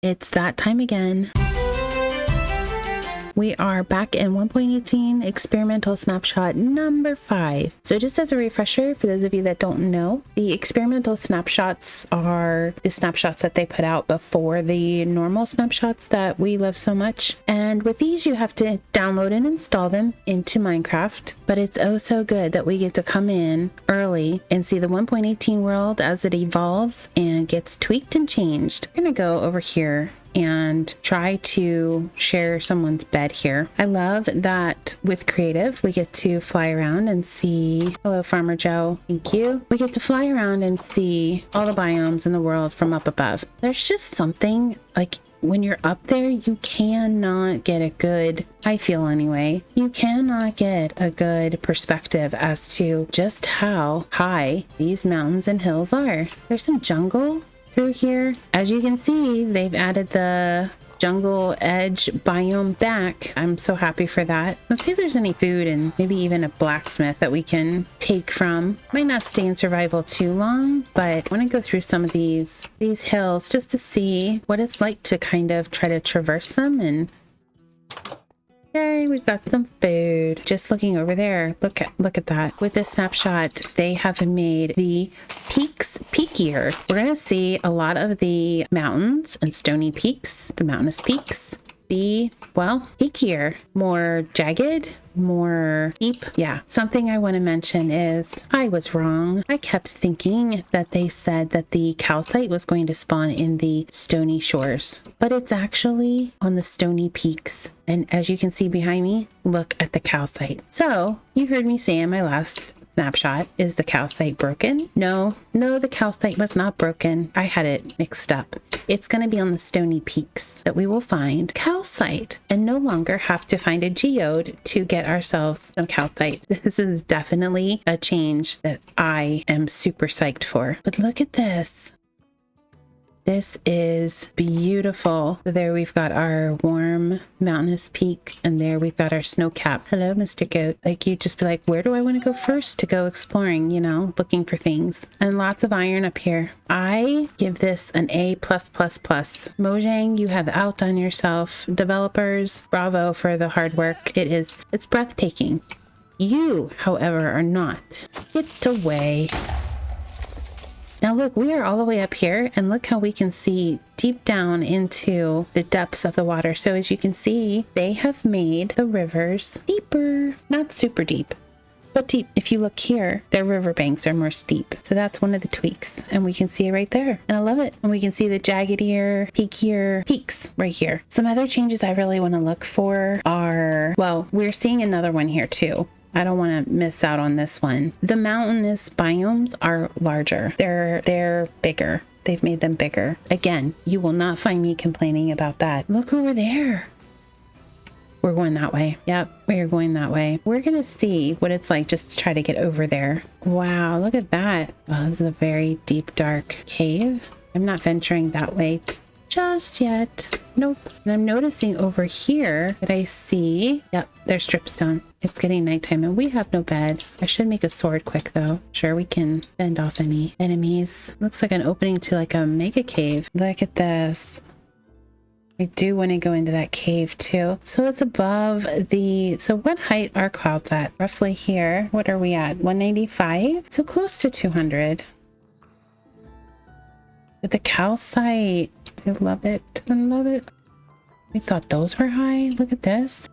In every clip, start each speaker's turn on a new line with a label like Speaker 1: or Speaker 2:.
Speaker 1: It's that time again. We are back in 1.18 Experimental Snapshot number 5. So just as a refresher, for those of you that don't know, the Experimental Snapshots are the snapshots that they put out before the normal snapshots that we love so much. And with these, you have to download and install them into Minecraft. But it's oh so good that we get to come in early and see the 1.18 world as it evolves and gets tweaked and changed. I'm going to go over here and try to share someone's bed here. I love that with creative, we get to fly around and see, hello Farmer Joe, thank you. We get to fly around and see all the biomes in the world from up above. There's just something like when you're up there, you cannot get a good, I feel anyway, you cannot get a good perspective as to just how high these mountains and hills are. There's some jungle through here. As you can see, they've added the jungle edge biome back. I'm so happy for that. Let's see if there's any food and maybe even a blacksmith that we can take from. Might not stay in survival too long, but I want to go through some of these hills just to see what it's like to kind of try to traverse them. And okay, we've got some food. Just looking over there, look at that. With this snapshot, they have made the peaks peakier. We're gonna see a lot of the mountains and stony peaks, the mountainous peaks, be, well, peakier, more jagged, more deep. Yeah, something I want to mention is I was wrong. I kept thinking that they said that the calcite was going to spawn in the stony shores, but it's actually on the stony peaks. And as you can see behind me, look at the calcite. So you heard me say in my last snapshot, is the calcite broken? No, the calcite was not broken. I had it mixed up. It's going to be on the stony peaks that we will find calcite and no longer have to find a geode to get ourselves some calcite. This is definitely a change that I am super psyched for. But look at this. This is beautiful. So there we've got our warm mountainous peak, and there we've got our snow cap. Hello, Mr. Goat. Like, you just be like, where do I want to go first to go exploring, you know, looking for things. And lots of iron up here. I give this an A+++. Mojang, you have outdone yourself. Developers, bravo for the hard work. It's breathtaking. You, however, are not. Get away. Now look, we are all the way up here, and look how we can see deep down into the depths of the water. So as you can see, they have made the rivers deeper. Not super deep, but deep. If you look here, their riverbanks are more steep. So that's one of the tweaks, and we can see it right there. And I love it. And we can see the jaggedier, peakier peaks right here. Some other changes I really want to look for are, well, we're seeing another one here too. I don't want to miss out on this one. The mountainous biomes are larger. They're bigger. They've made them bigger. Again, you will not find me complaining about that. Look over there. We're going that way. Yep, we are going that way. We're going to see what it's like just to try to get over there. Wow, look at that. Oh, this is a very deep, dark cave. I'm not venturing that way just yet. Nope. And I'm noticing over here that I see, yep, there's dripstone. It's getting nighttime and we have no bed. I should make a sword quick though. Sure, we can fend off any enemies. Looks like an opening to like a mega cave. Look at this. I do want to go into that cave too. So it's above the, so what height are clouds at? Roughly here. What are we at? 195? So close to 200. But the calcite, I love it. I love it. We thought those were high. Look at this.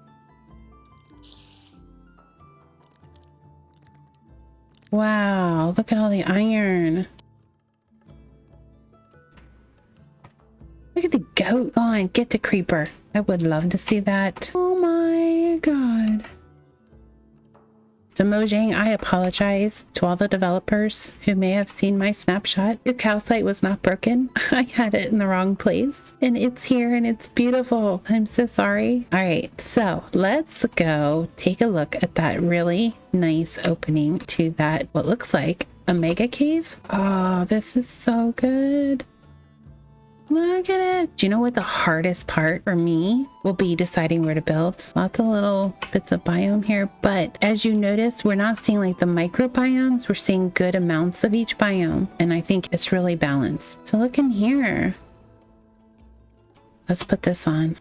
Speaker 1: Wow, look at all the iron. Look at the goat. Go on, get the creeper. I would love to see that. Oh my god. So Mojang, I apologize to all the developers who may have seen my snapshot. Your calcite was not broken. I had it in the wrong place. And it's here and it's beautiful. I'm so sorry. All right, so let's go take a look at that really nice opening to that, what looks like a mega cave. Oh, this is so good. Look at it. Do you know what the hardest part for me will be? Deciding where to build. Lots of little bits of biome here, but as you notice, we're not seeing like the microbiomes. We're seeing good amounts of each biome, and I think it's really balanced. So look in here. Let's put this on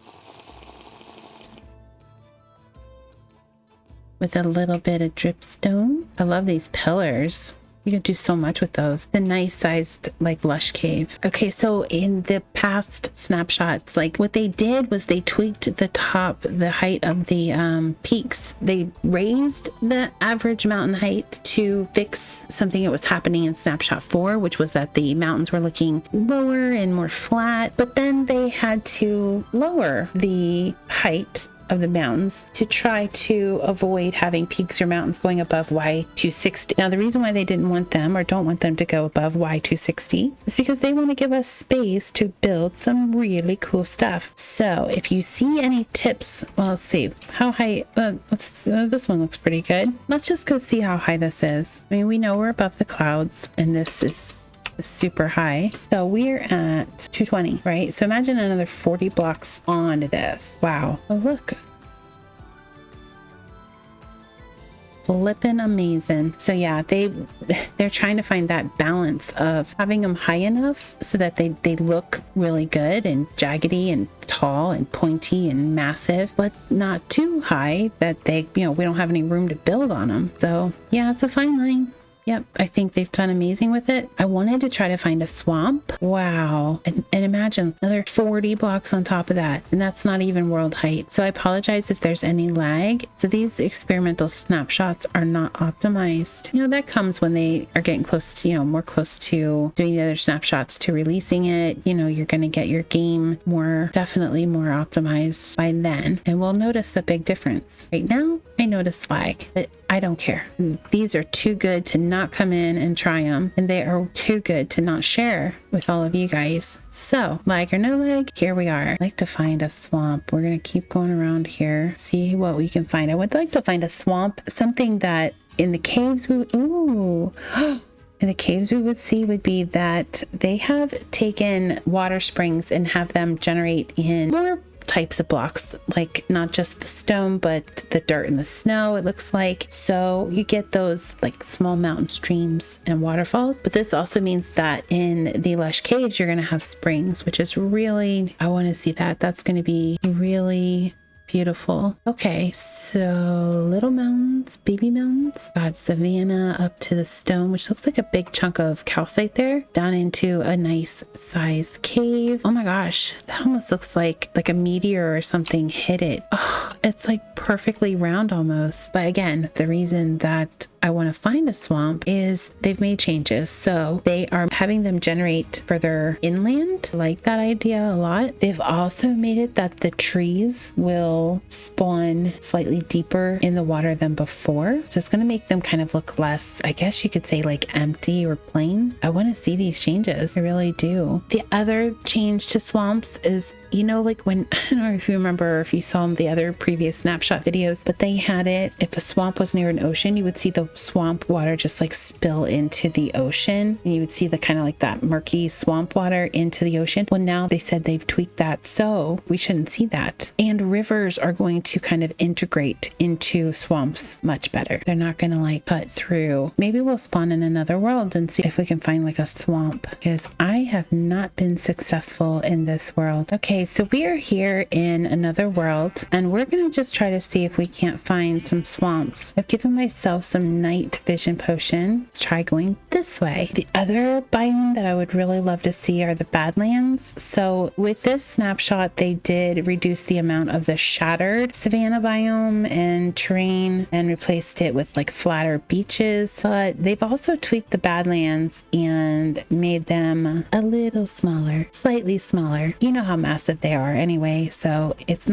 Speaker 1: with a little bit of dripstone. I love these pillars. You can do so much with those. The nice sized like lush cave. Okay, so in the past snapshots, like what they did was they tweaked the height of the peaks. They raised the average mountain height to fix something that was happening in snapshot 4, which was that the mountains were looking lower and more flat, but then they had to lower the height of the mountains to try to avoid having peaks or mountains going above Y260. Now, the reason why they didn't want them or don't want them to go above Y260 is because they want to give us space to build some really cool stuff. So if you see any tips, well, let's see how high, this one looks pretty good. Let's just go see how high this is. I mean, we know we're above the clouds and this is super high. So we're at 220, right? So imagine another 40 blocks onto this. Wow. Oh, look. Flippin' amazing. So yeah, they're trying to find that balance of having them high enough so that they look really good and jaggedy and tall and pointy and massive, but not too high that we don't have any room to build on them. So yeah, it's a fine line. Yep, I think they've done amazing with it. I wanted to try to find a swamp. Wow. And imagine another 40 blocks on top of that. And that's not even world height. So I apologize if there's any lag. So these experimental snapshots are not optimized. That comes when they are getting close to, more close to doing the other snapshots to releasing it. You're going to get your game definitely more optimized by then. And we'll notice a big difference. Right now, I notice lag, but I don't care. These are too good to not come in and try them, and they are too good to not share with all of you guys. So lag or no lag, here we are. I'd like to find a swamp. We're gonna keep going around here, see what we can find. I would like to find a swamp, something that in the caves we would, in the caves we would see would be that they have taken water springs and have them generate in more types of blocks, like not just the stone but the dirt and the snow, it looks like. So you get those like small mountain streams and waterfalls, but this also means that in the lush caves you're going to have springs, which is really, I want to see that. That's going to be really beautiful. Okay, so little mountains, baby mountains, got savanna up to the stone, which looks like a big chunk of calcite there, down into a nice sized cave. Oh my gosh, that almost looks like a meteor or something hit it. Oh, it's like perfectly round almost. But again, the reason that I want to find a swamp is they've made changes. So they are having them generate further inland. I like that idea a lot. They've also made it that the trees will spawn slightly deeper in the water than before. So it's going to make them kind of look less, I guess you could say, like empty or plain. I want to see these changes. I really do. The other change to swamps is, like when, I don't know if you remember, if you saw the other previous snapshot videos, but they had it, if a swamp was near an ocean, you would see the swamp water just like spill into the ocean, and you would see the kind of like that murky swamp water into the ocean. Well, now they said they've tweaked that, so we shouldn't see that. And rivers are going to kind of integrate into swamps much better. They're not going to like cut through. Maybe we'll spawn in another world and see if we can find like a swamp, because I have not been successful in this world. Okay, so we are here in another world, and we're going to just try to see if we can't find some swamps. I've given myself some night vision potion. Let's try going this way. The other biome that I would really love to see are the Badlands. So with this snapshot, they did reduce the amount of the shattered savanna biome and terrain and replaced it with like flatter beaches, but they've also tweaked the Badlands and made them a little smaller, slightly smaller. You know how massive they are anyway, so it's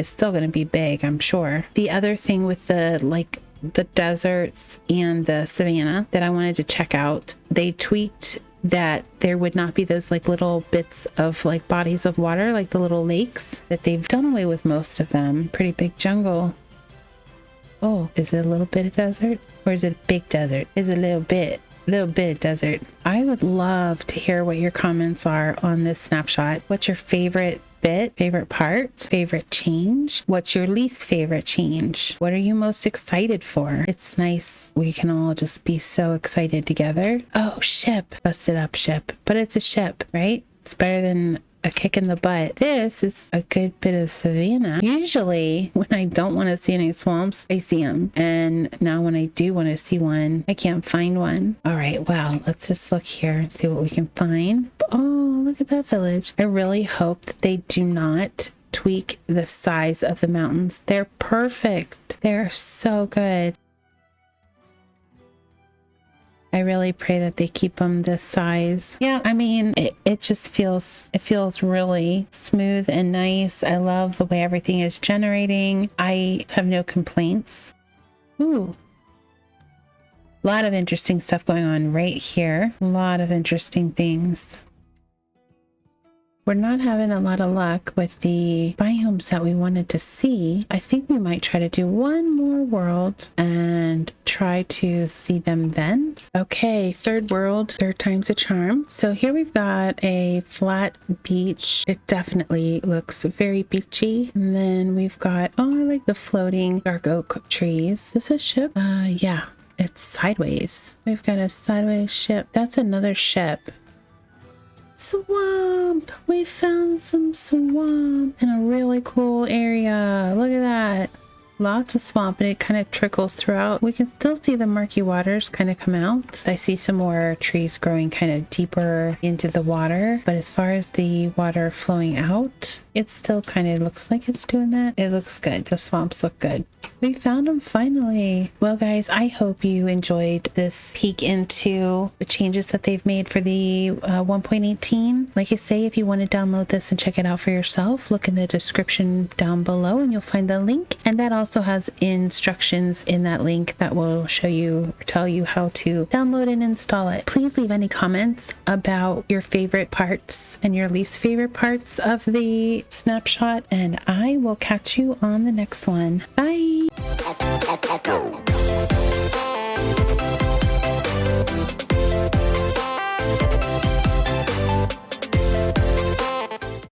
Speaker 1: still gonna be big, I'm sure. The other thing with the deserts and the savanna that I wanted to check out, they tweaked that there would not be those like little bits of like bodies of water, like the little lakes, that they've done away with most of them. Pretty big jungle. Oh, is it a little bit of desert, or is it a big desert? Is it a little bit of desert? I would love to hear what your comments are on this snapshot. What's your favorite bit, favorite part, favorite change? What's your least favorite change? What are you most excited for? It's nice we can all just be so excited together. Oh, ship. Busted up ship. But it's a ship, right? It's better than a kick in the butt. This is a good bit of savanna. Usually when I don't want to see any swamps, I see them. And now when I do want to see one, I can't find one. All right, wow. Let's just look here and see what we can find. Oh, look at that village. I really hope that they do not tweak the size of the mountains. They're perfect. They're so good. I really pray that they keep them this size. Yeah, I mean, it just feels really smooth and nice. I love the way everything is generating. I have no complaints. Ooh. A lot of interesting stuff going on right here. A lot of interesting things. We're not having a lot of luck with the biomes that we wanted to see. I think we might try to do one more world and try to see them then. Okay, third world, third time's a charm. So here we've got a flat beach. It definitely looks very beachy. And then we've got, oh, I like the floating dark oak trees. Is this a ship? Yeah, it's sideways. We've got a sideways ship. That's another ship. Swamp! We found some swamp in a really cool area. Look at that. Lots of swamp, and it kind of trickles throughout. We can still see the murky waters kind of come out. I see some more trees growing kind of deeper into the water, but as far as the water flowing out, it still kind of looks like it's doing that. It looks good. The swamps look good. We found them finally. Well, guys, I hope you enjoyed this peek into the changes that they've made for the 1.18. Like I say, if you want to download this and check it out for yourself, look in the description down below and you'll find the link. And that also has instructions in that link that will show you or tell you how to download and install it. Please leave any comments about your favorite parts and your least favorite parts of the snapshot, and I will catch you on the next one. Bye.